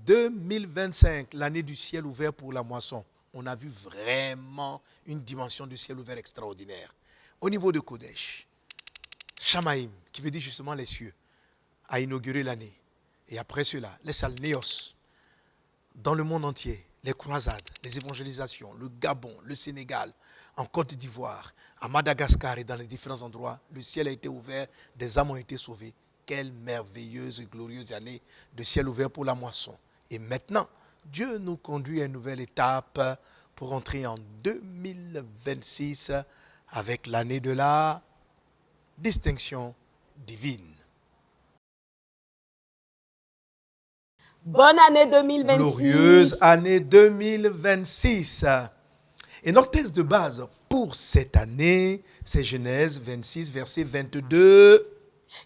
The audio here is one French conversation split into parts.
2025, l'année du ciel ouvert pour la moisson, on a vu vraiment une dimension du ciel ouvert extraordinaire. Au niveau de Kodesh, Shamaïm, qui veut dire justement les cieux, a inauguré l'année. Et après cela, les Salnéos, dans le monde entier, les croisades, les évangélisations, le Gabon, le Sénégal, en Côte d'Ivoire, à Madagascar et dans les différents endroits, le ciel a été ouvert, des âmes ont été sauvées. Quelle merveilleuse et glorieuse année de ciel ouvert pour la moisson. Et maintenant, Dieu nous conduit à une nouvelle étape pour entrer en 2026 avec l'année de la distinction divine. Bonne année 2026. Glorieuse année 2026. Et notre texte de base pour cette année, c'est Genèse 26, verset 22.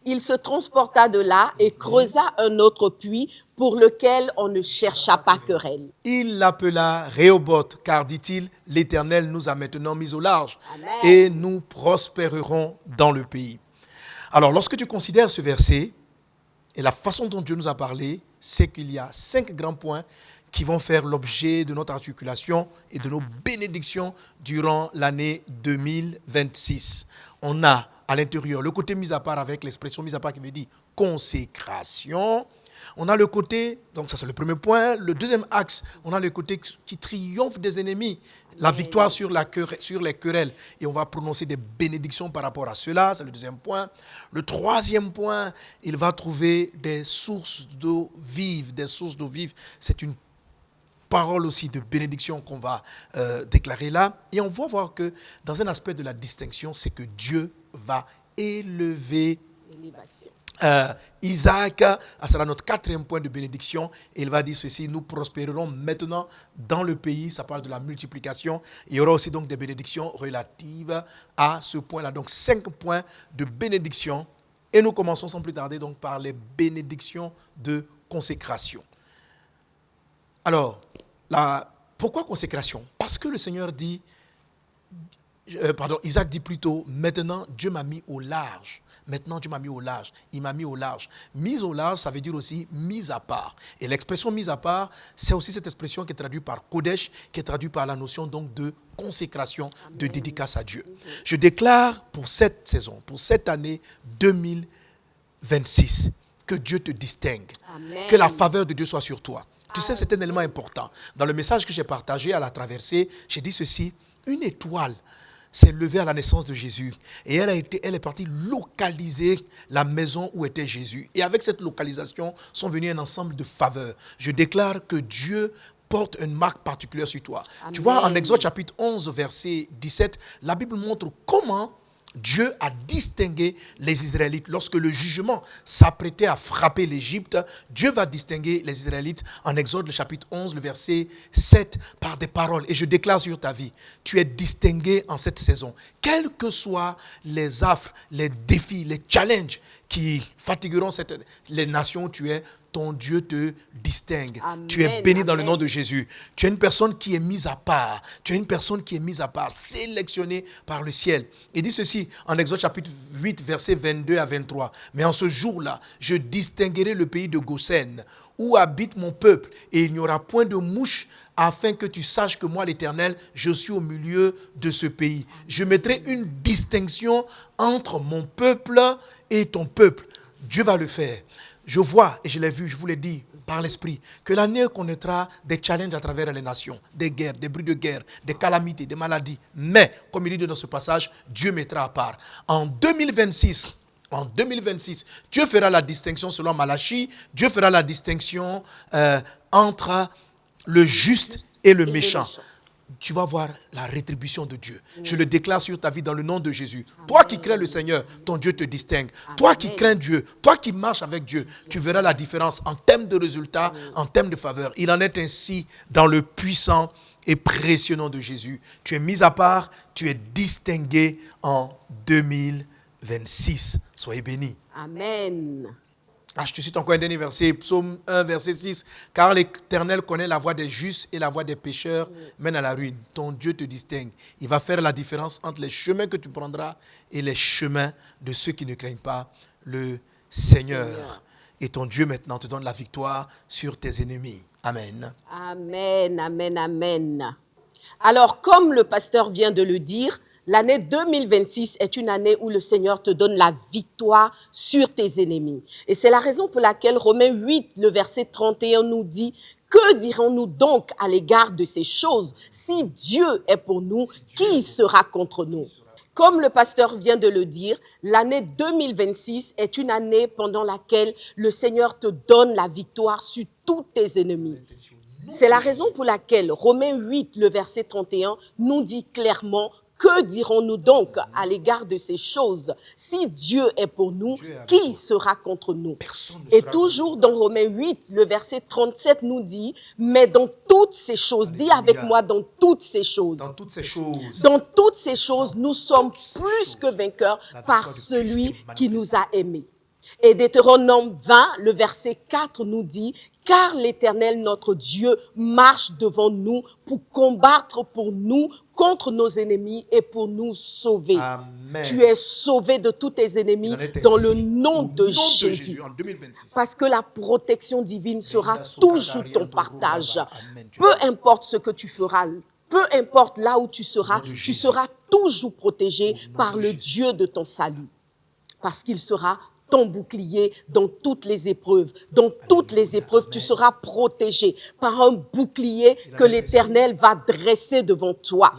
Il se transporta de là et creusa un autre puits pour lequel on ne chercha pas querelle. Il l'appela Rehoboth, car dit-il, l'Éternel nous a maintenant mis au large. Amen. Et nous prospérerons dans le pays. Alors, lorsque tu considères ce verset et la façon dont Dieu nous a parlé, c'est qu'il y a 5 grands points qui vont faire l'objet de notre articulation et de nos bénédictions durant l'année 2026. On a à l'intérieur le côté mis à part avec l'expression mis à part qui veut dire consécration. On a le côté, donc ça c'est le premier point. Le deuxième axe, on a le côté qui triomphe des ennemis. La victoire sur les querelles. Et on va prononcer des bénédictions par rapport à cela. C'est le deuxième point. Le troisième point, il va trouver des sources d'eau vive. Des sources d'eau vive. C'est une parole aussi de bénédiction qu'on va déclarer là. Et on va voir que dans un aspect de la distinction, c'est que Dieu va élever Isaac. Ça sera notre quatrième point de bénédiction. Et il va dire ceci: nous prospérerons maintenant dans le pays. Ça parle de la multiplication. Il y aura aussi donc des bénédictions relatives à ce point-là. Donc 5 points de bénédiction. Et nous commençons sans plus tarder donc par les bénédictions de consécration. Alors, pourquoi consécration? Parce que le Seigneur dit, Isaac dit plutôt, maintenant Dieu m'a mis au large. Maintenant Dieu m'a mis au large. Il m'a mis au large. Mise au large, ça veut dire aussi mise à part. Et l'expression mise à part, c'est aussi cette expression qui est traduite par Kodesh, qui est traduite par la notion donc de consécration, de dédicace à Dieu. Je déclare pour cette saison, pour cette année 2026, que Dieu te distingue. Amen. Que la faveur de Dieu soit sur toi. Tu sais, c'est un élément important. Dans le message que j'ai partagé à la traversée, j'ai dit ceci: une étoile s'est levée à la naissance de Jésus et elle est partie localiser la maison où était Jésus. Et avec cette localisation sont venus un ensemble de faveurs. Je déclare que Dieu porte une marque particulière sur toi. Amen. Tu vois, en Exode chapitre 11, verset 17, la Bible montre comment Dieu a distingué les Israélites. Lorsque le jugement s'apprêtait à frapper l'Égypte, Dieu va distinguer les Israélites en Exode, le chapitre 11, le verset 7, par des paroles. Et je déclare sur ta vie, tu es distingué en cette saison. Quels que soient les affres, les défis, les challenges qui fatigueront les nations où tu es, ton Dieu te distingue. Amen, tu es béni dans amen. le nom de Jésus. Tu es une personne qui est mise à part. Tu es une personne qui est mise à part, sélectionnée par le ciel. Il dit ceci en Exode chapitre 8, versets 22 à 23. Mais en ce jour-là, je distinguerai le pays de Goshen, où habite mon peuple, et il n'y aura point de mouche, afin que tu saches que moi, l'Éternel, je suis au milieu de ce pays. Je mettrai une distinction entre mon peuple et ton peuple. Dieu va le faire. Je vois, et je l'ai vu, je vous l'ai dit par l'esprit, que l'année connaîtra des challenges à travers les nations, des guerres, des bruits de guerre, des calamités, des maladies. Mais, comme il dit dans ce passage, Dieu mettra à part. En 2026, Dieu fera la distinction selon Malachie, Dieu fera la distinction entre le juste et le méchant. Tu vas voir la rétribution de Dieu. Je le déclare sur ta vie dans le nom de Jésus. Amen. Toi qui crains le Seigneur, ton Dieu te distingue. Amen. Toi qui crains Dieu, toi qui marches avec Dieu, tu verras la différence en termes de résultats, Amen. En termes de faveur. Il en est ainsi dans le puissant et précieux nom de Jésus. Tu es mis à part, tu es distingué en 2026. Soyez bénis. Amen. Je te cite encore un dernier verset, Psaume 1, verset 6. Car l'Éternel connaît la voie des justes et la voie des pécheurs mène à la ruine. Ton Dieu te distingue. Il va faire la différence entre les chemins que tu prendras et les chemins de ceux qui ne craignent pas le Seigneur. Et ton Dieu maintenant te donne la victoire sur tes ennemis. Amen. Amen, amen, amen. Alors, comme le pasteur vient de le dire, l'année 2026 est une année où le Seigneur te donne la victoire sur tes ennemis. Et c'est la raison pour laquelle Romains 8, le verset 31 nous dit: que dirons-nous donc à l'égard de ces choses? Si Dieu est pour nous, qui sera contre nous? Comme le pasteur vient de le dire, l'année 2026 est une année pendant laquelle le Seigneur te donne la victoire sur tous tes ennemis. C'est la raison pour laquelle Romains 8, le verset 31, nous dit clairement: que dirons-nous donc à l'égard de ces choses? Si Dieu est pour nous, qui sera contre nous? Et toujours dans Romains 8, le verset 37 nous dit: mais dans toutes ces choses, dis avec moi, dans toutes ces choses. Dans toutes ces choses. Dans toutes ces choses, nous sommes plus que vainqueurs par celui qui nous a aimés. Et Deutéronome 20, le verset 4 nous dit: car l'Éternel, notre Dieu, marche devant nous pour combattre pour nous contre nos ennemis et pour nous sauver. Amen. Tu es sauvé de tous tes ennemis dans le nom de Jésus. En 2026. Parce que la protection divine sera toujours ton partage. Peu importe ce que tu feras, peu importe là où tu seras toujours protégé par le Dieu de ton salut. Parce qu'il sera ton bouclier dans toutes les épreuves. Dans toutes les épreuves, tu seras protégé par un bouclier que l'Éternel va dresser devant toi.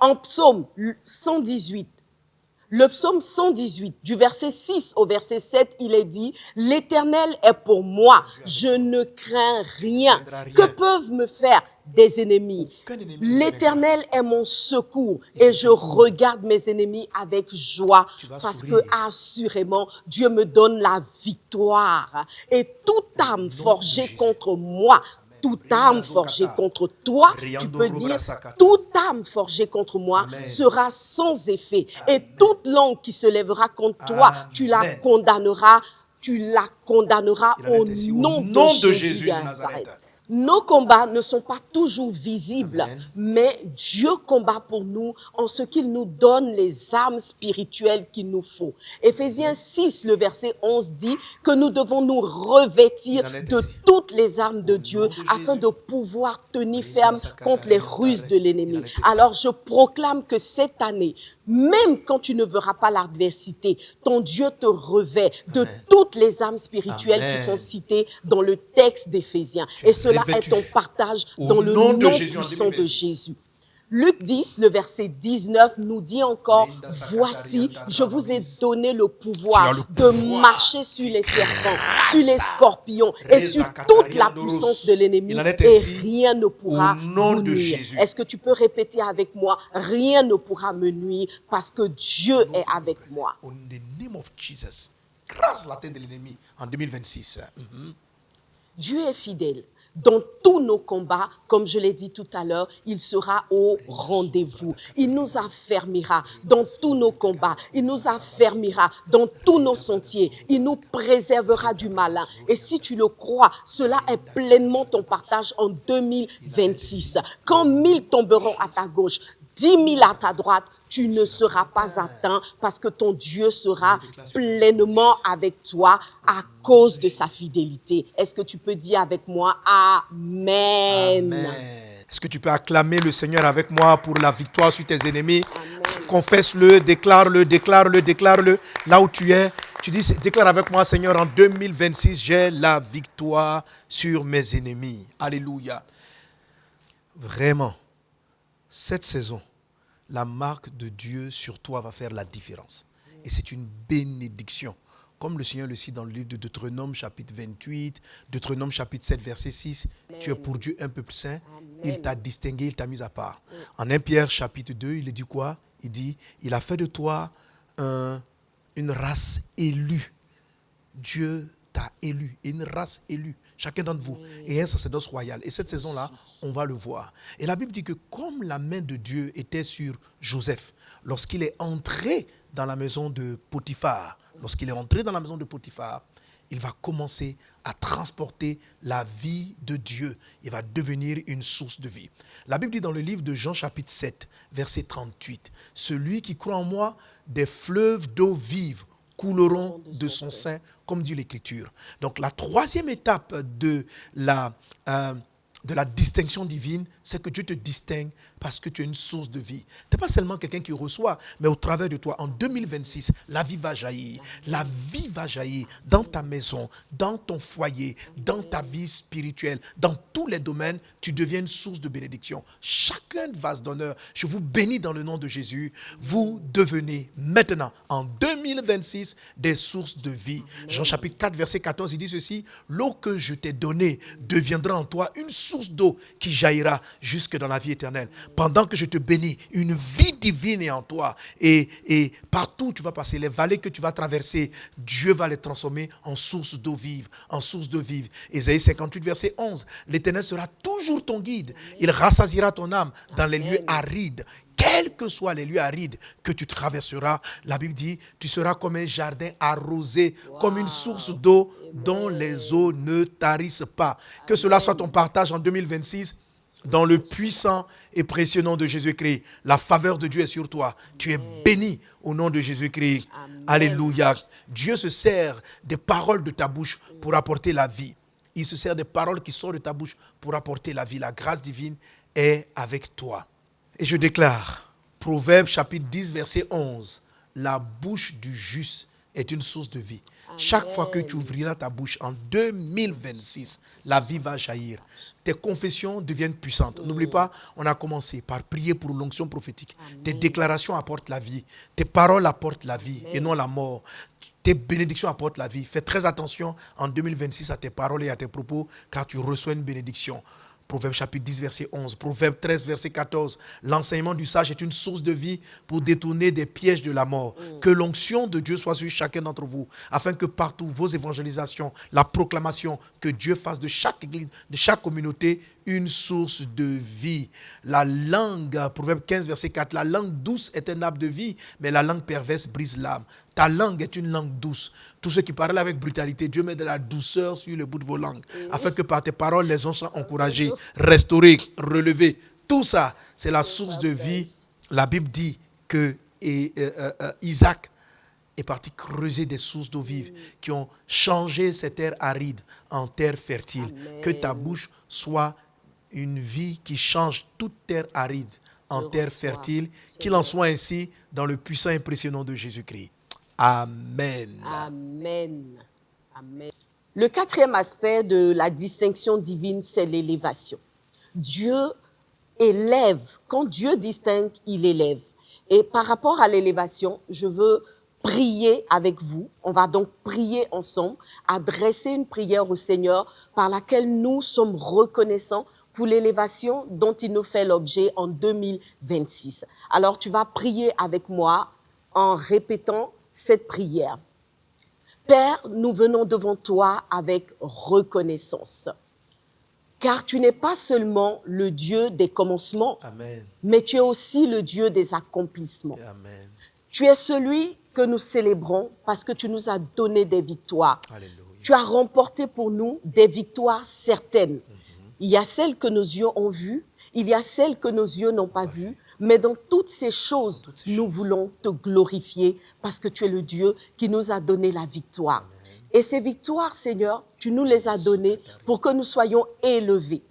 En psaume 118, le psaume 118, du verset 6 au verset 7, il est dit: l'Éternel est pour moi, je ne crains rien. Que peuvent me faire des ennemis? L'Éternel est mon secours et je regarde mes ennemis avec joie parce que assurément Dieu me donne la victoire. Et toute âme forgée contre moi, toute âme forgée contre toi, tu peux dire: toute âme forgée contre moi sera sans effet. Et toute langue qui se lèvera contre toi, tu la condamneras au nom de Jésus de Nazareth. Nos combats ne sont pas toujours visibles, mais Dieu combat pour nous en ce qu'il nous donne les armes spirituelles qu'il nous faut. Éphésiens 6, le verset 11 dit que nous devons nous revêtir de toutes les armes de Dieu afin de pouvoir tenir ferme contre les ruses de l'ennemi. Alors je proclame que cette année, même quand tu ne verras pas l'adversité, ton Dieu te revêt de toutes les armes spirituelles qui sont citées dans le texte d'Éphésiens. Et cela est ton partage dans le nom puissant de Jésus. Luc 10, le verset 19 nous dit encore: voici, je vous ai donné le pouvoir de marcher sur les serpents, sur les scorpions et sur toute la puissance de l'ennemi, et rien ne pourra vous nuire. Est-ce que tu peux répéter avec moi: rien ne pourra me nuire parce que Dieu est avec moi. In the name of Jesus. Grâce à l'atteinte de l'ennemi en 2026. Dieu est fidèle. Dans tous nos combats, comme je l'ai dit tout à l'heure, il sera au rendez-vous. Il nous affermira dans tous nos combats. Il nous affermira dans tous nos sentiers. Il nous préservera du malin. Et si tu le crois, cela est pleinement ton partage en 2026. Quand 1000 tomberont à ta gauche, 10 000 à ta droite, tu ne seras pas atteint parce que ton Dieu sera pleinement avec toi à cause de sa fidélité. Est-ce que tu peux dire avec moi Amen? Amen. Est-ce que tu peux acclamer le Seigneur avec moi pour la victoire sur tes ennemis? Amen. Confesse-le, déclare-le, déclare-le, déclare-le. Là où tu es, tu dis: déclare avec moi, Seigneur, en 2026, j'ai la victoire sur mes ennemis. Alléluia. Vraiment, cette saison, la marque de Dieu sur toi va faire la différence. Et c'est une bénédiction. Comme le Seigneur le dit dans le livre de Deutéronome chapitre 28, Deutéronome chapitre 7, verset 6, Amen. Tu es pour Dieu un peuple saint, Amen. Il t'a distingué, il t'a mis à part. En 1 Pierre chapitre 2, il dit quoi? Il dit: il a fait de toi une race élue. Dieu t'a élu, une race élue. Chacun d'entre vous est un sacerdoce royal. Et cette saison-là, on va le voir. Et la Bible dit que comme la main de Dieu était sur Joseph, lorsqu'il est entré dans la maison de Potiphar, il va commencer à transporter la vie de Dieu. Il va devenir une source de vie. La Bible dit dans le livre de Jean chapitre 7, verset 38, celui qui croit en moi, des fleuves d'eau vive couleront de son sein, comme dit l'Écriture. Donc la troisième étape de la distinction divine, c'est que Dieu te distingue parce que tu es une source de vie. Tu n'es pas seulement quelqu'un qui reçoit, mais au travers de toi, en 2026, la vie va jaillir. La vie va jaillir dans ta maison, dans ton foyer, dans ta vie spirituelle, dans tous les domaines, tu deviens une source de bénédiction. Chacun vase d'honneur, je vous bénis dans le nom de Jésus, vous devenez maintenant, en 2026, des sources de vie. Jean chapitre 4, verset 14, il dit ceci, l'eau que je t'ai donnée deviendra en toi une source d'eau qui jaillira jusque dans la vie éternelle. Pendant que je te bénis, une vie divine est en toi. Et partout où tu vas passer, les vallées que tu vas traverser, Dieu va les transformer en source d'eau vive, en source d'eau vive. Ésaïe 58, verset 11, l'Éternel sera toujours ton guide. Il rassasiera ton âme dans les lieux arides. Quels que soient les lieux arides que tu traverseras, la Bible dit, tu seras comme un jardin arrosé, comme une source d'eau dont les eaux ne tarissent pas. Que cela soit ton partage en 2026, dans le puissant et précieux nom de Jésus-Christ. La faveur de Dieu est sur toi. Tu es béni au nom de Jésus-Christ. Amen. Alléluia. Dieu se sert des paroles de ta bouche pour apporter la vie. Il se sert des paroles qui sortent de ta bouche pour apporter la vie. La grâce divine est avec toi. Et je déclare, Proverbe chapitre 10, verset 11, la bouche du juste est une source de vie. Amen. Chaque fois que tu ouvriras ta bouche en 2026, la vie va jaillir. Tes confessions deviennent puissantes. N'oublie pas, on a commencé par prier pour l'onction prophétique. Amen. Tes déclarations apportent la vie. Tes paroles apportent la vie. Amen. Et non la mort. Tes bénédictions apportent la vie. Fais très attention en 2026 à tes paroles et à tes propos, car tu reçois une bénédiction. Proverbe chapitre 10, verset 11. Proverbe 13, verset 14. L'enseignement du sage est une source de vie pour détourner des pièges de la mort. Que l'onction de Dieu soit sur chacun d'entre vous, afin que partout vos évangélisations, la proclamation, que Dieu fasse de chaque église, de chaque communauté, une source de vie. La langue, Proverbe 15, verset 4. La langue douce est un arbre de vie, mais la langue perverse brise l'âme. Ta langue est une langue douce. Tous ceux qui parlent avec brutalité, Dieu met de la douceur sur le bout de vos langues, afin que par tes paroles, les gens soient encouragés, restaurés, relevés. Tout ça, c'est la source de vie. La Bible dit que Isaac est parti creuser des sources d'eau vive qui ont changé ces terres arides en terres fertiles. Amen. Que ta bouche soit une vie qui change toute terre aride en terre fertile. Qu'il en soit ainsi dans le puissant et précieux nom de Jésus-Christ. Amen. Amen. Amen. Le quatrième aspect de la distinction divine, c'est l'élévation. Dieu élève. Quand Dieu distingue, il élève. Et par rapport à l'élévation, je veux prier avec vous. On va donc prier ensemble, adresser une prière au Seigneur par laquelle nous sommes reconnaissants pour l'élévation dont il nous fait l'objet en 2026. Alors, tu vas prier avec moi en répétant cette prière. Père, nous venons devant toi avec reconnaissance, car tu n'es pas seulement le Dieu des commencements, Amen. Mais tu es aussi le Dieu des accomplissements. Amen. Tu es celui que nous célébrons parce que tu nous as donné des victoires. Alléluia. Tu as remporté pour nous des victoires certaines. Il y a celles que nos yeux ont vues, il y a celles que nos yeux n'ont pas vues, mais dans toutes ces choses, nous voulons te glorifier parce que tu es le Dieu qui nous a donné la victoire. Amen. Et ces victoires, Seigneur, tu nous les as données pour que nous soyons élevés.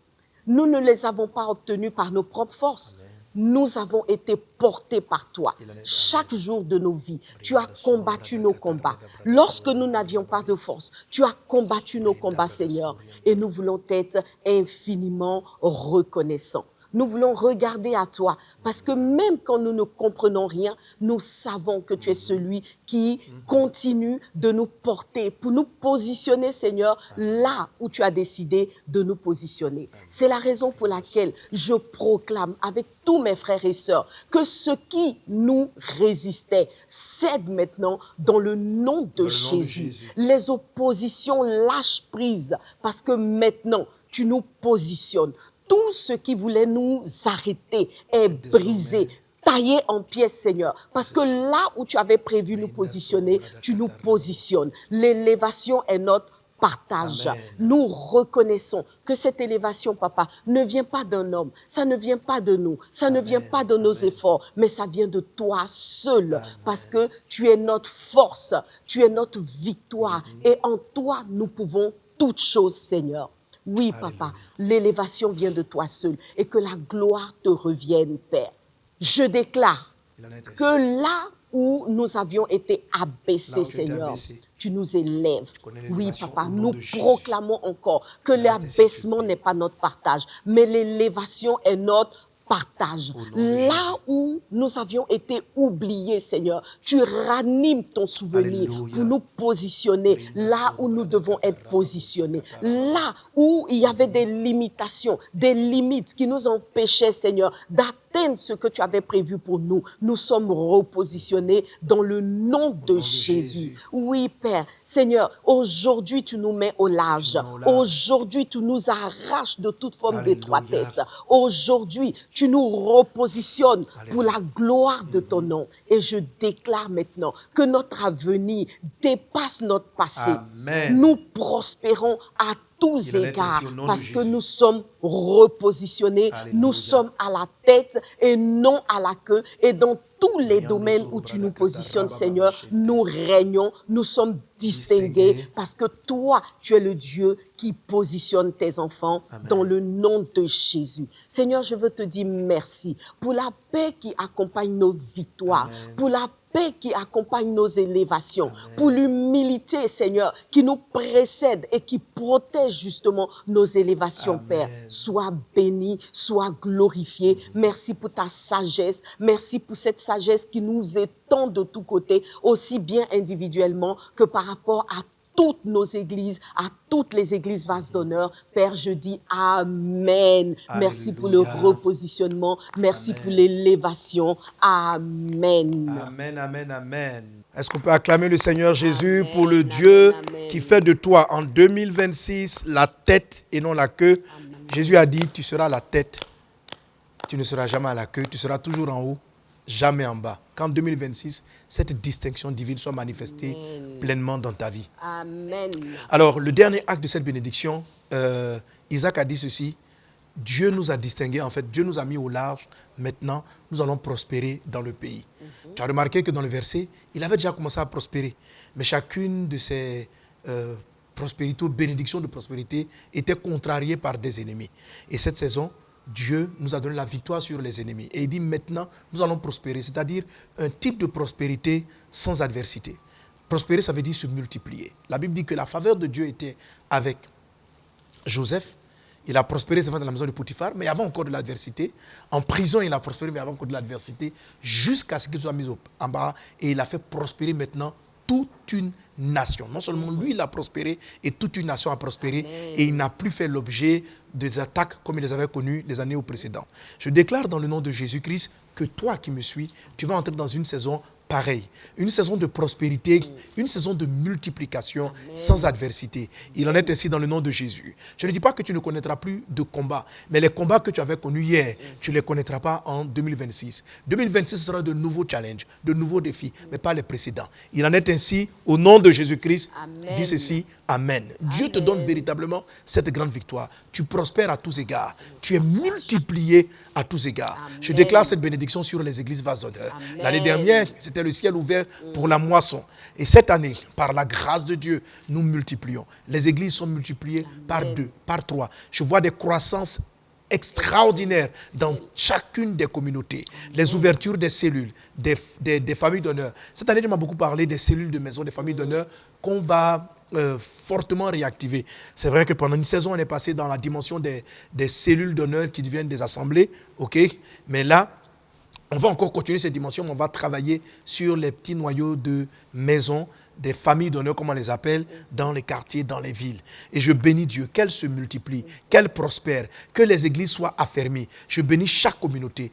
Nous ne les avons pas obtenues par nos propres forces. Amen. Nous avons été portés par toi. Chaque jour de nos vies, tu as combattu nos combats. Lorsque nous n'avions pas de force, tu as combattu nos combats, Seigneur. Et nous voulons être infiniment reconnaissants. Nous voulons regarder à toi parce que même quand nous ne comprenons rien, nous savons que tu es celui qui continue de nous porter pour nous positionner, Seigneur, là où tu as décidé de nous positionner. C'est la raison pour laquelle je proclame avec tous mes frères et sœurs que ce qui nous résistait cède maintenant dans le nom de Jésus. Les oppositions lâchent prise parce que maintenant tu nous positionnes. Tout ce qui voulait nous arrêter est brisé, taillé en pièces, Seigneur. Parce que là où tu avais prévu nous positionner, tu nous positionnes. L'élévation est notre partage. Amen. Nous reconnaissons que cette élévation, papa, ne vient pas d'un homme, ça ne vient pas de nous, ça ne vient pas de nos efforts, mais ça vient de toi seul, parce que tu es notre force, tu es notre victoire, et en toi, nous pouvons toutes choses, Seigneur. Oui, papa, l'élévation vient de toi seul, et que la gloire te revienne, Père. Je déclare que là où nous avions été abaissés, Seigneur, tu nous élèves. Oui, papa, nous proclamons encore que l'abaissement n'est pas notre partage, mais l'élévation est notre partage. Là où nous avions été oubliés, Seigneur, tu ranimes ton souvenir pour nous positionner là où nous devons être positionnés. Là où il y avait des limitations, des limites qui nous empêchaient, Seigneur, d'atteindre ce que tu avais prévu pour nous. Nous sommes repositionnés dans le nom de Jésus. Oui, Père. Seigneur, aujourd'hui, tu nous mets au large. Aujourd'hui, tu nous arraches de toute forme d'étroitesse. Aujourd'hui, tu nous repositionnes pour la gloire de ton nom. Et je déclare maintenant que notre avenir dépasse notre passé. Amen. Nous prospérons à tous égards parce que nous sommes repositionnés, nous sommes à la tête et non à la queue, et dans tous les domaines où tu nous positionnes, Seigneur, nous régnons, nous sommes distingués parce que toi, tu es le Dieu qui positionne tes enfants dans le nom de Jésus. Seigneur, je veux te dire merci pour la paix qui accompagne nos victoires, pour la paix qui accompagne nos élévations, pour l'humilité, Seigneur, qui nous précède et qui protège justement nos élévations, Père. Sois béni, sois glorifié. Merci pour ta sagesse. Merci pour cette sagesse qui nous étend de tous côtés, aussi bien individuellement que par rapport à toutes nos églises, à toutes les églises vases d'honneur. Père, je dis Amen. Merci pour le repositionnement. Merci pour l'élévation. Amen. Amen, amen, amen. Est-ce qu'on peut acclamer le Seigneur Jésus pour le Dieu qui fait de toi en 2026 la tête et non la queue? Jésus a dit, tu seras la tête, tu ne seras jamais à la queue, tu seras toujours en haut, jamais en bas. Qu'en 2026, cette distinction divine soit manifestée pleinement dans ta vie. Amen. Alors, le dernier acte de cette bénédiction, Isaac a dit ceci: Dieu nous a distingués, en fait, Dieu nous a mis au large. Maintenant, nous allons prospérer dans le pays. Tu as remarqué que dans le verset, il avait déjà commencé à prospérer. Mais chacune de ces prospérités ou bénédictions de prospérité était contrariée par des ennemis. Et cette saison, Dieu nous a donné la victoire sur les ennemis. Et il dit maintenant, nous allons prospérer, c'est-à-dire un type de prospérité sans adversité. Prospérer, ça veut dire se multiplier. La Bible dit que la faveur de Dieu était avec Joseph. Il a prospéré, c'est vrai, dans la maison de Potiphar, mais avant encore de l'adversité. En prison, il a prospéré, mais avant encore de l'adversité, jusqu'à ce qu'il soit mis en bas. Et il a fait prospérer maintenant toute une nation. Non seulement lui, il a prospéré, et toute une nation a prospéré, et il n'a plus fait l'objet des attaques comme il les avait connues les années précédentes. Je déclare dans le nom de Jésus-Christ que toi qui me suis, tu vas entrer dans une saison pareille, une saison de prospérité, une saison de multiplication sans adversité. Il en est ainsi dans le nom de Jésus. Je ne dis pas que tu ne connaîtras plus de combats, mais les combats que tu avais connus hier, tu ne les connaîtras pas en 2026. 2026 sera de nouveaux challenges, de nouveaux défis, mais pas les précédents. Il en est ainsi au nom de Jésus-Christ. Dis ceci, Amen. Dieu te donne véritablement cette grande victoire. Tu prospères à tous égards. Tu es multiplié à tous égards. Amen. Je déclare cette bénédiction sur les églises vases d'honneur. L'année dernière, c'était le ciel ouvert pour la moisson. Et cette année, par la grâce de Dieu, nous multiplions. Les églises sont multipliées par 2, par 3. Je vois des croissances extraordinaires dans chacune des communautés. Les ouvertures des cellules, des familles d'honneur. Cette année, je m'ai beaucoup parlé des cellules de maison, des familles d'honneur qu'on va fortement réactiver. C'est vrai que pendant une saison, on est passé dans la dimension des cellules d'honneur qui deviennent des assemblées, ok? Mais là, on va encore continuer cette dimension, mais on va travailler sur les petits noyaux de maisons, des familles d'honneur, comme on les appelle, dans les quartiers, dans les villes. Et je bénis Dieu, qu'elle se multiplie, qu'elle prospère, que les églises soient affermies. Je bénis chaque communauté.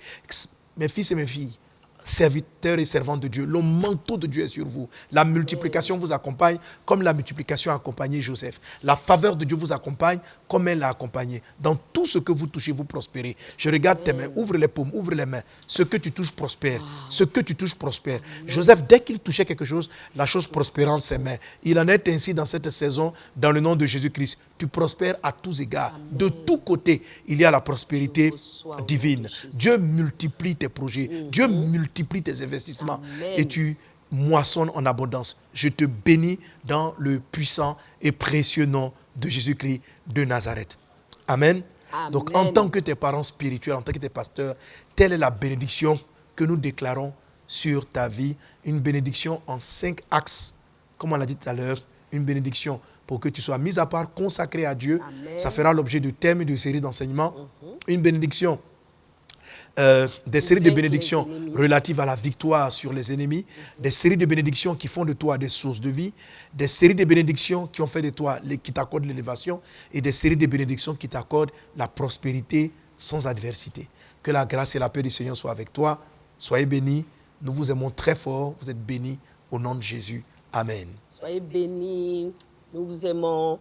Mes fils et mes filles, serviteurs et servantes de Dieu. Le manteau de Dieu est sur vous. La multiplication vous accompagne comme la multiplication a accompagné Joseph. La faveur de Dieu vous accompagne comme elle l'a accompagné. Dans tout ce que vous touchez, vous prospérez. Je regarde tes mains, ouvre les paumes, ouvre les mains. Ce que tu touches prospère. Ce que tu touches prospère. Joseph, dès qu'il touchait quelque chose, la chose prospérait en ses mains. Il en est ainsi dans cette saison, dans le nom de Jésus-Christ. Tu prospères à tous égards. De tous côtés, il y a la prospérité divine. Dieu multiplie tes projets. Dieu multiplie tes investissements. Et tu moissonnes en abondance. Je te bénis dans le puissant et précieux nom de Jésus-Christ de Nazareth. Amen. Donc, en tant que tes parents spirituels, en tant que tes pasteurs, telle est la bénédiction que nous déclarons sur ta vie. Une bénédiction en 5 axes, comme on l'a dit tout à l'heure. Une bénédiction pour que tu sois mis à part, consacré à Dieu. Amen. Ça fera l'objet de thèmes et de séries d'enseignements. Une bénédiction, des séries de bénédictions relatives à la victoire sur les ennemis, des séries de bénédictions qui font de toi des sources de vie, des séries de bénédictions qui ont fait de toi, qui t'accordent l'élévation, et des séries de bénédictions qui t'accordent la prospérité sans adversité. Que la grâce et la paix du Seigneur soient avec toi. Soyez bénis. Nous vous aimons très fort. Vous êtes bénis au nom de Jésus. Amen. Soyez bénis. Nous vous aimons.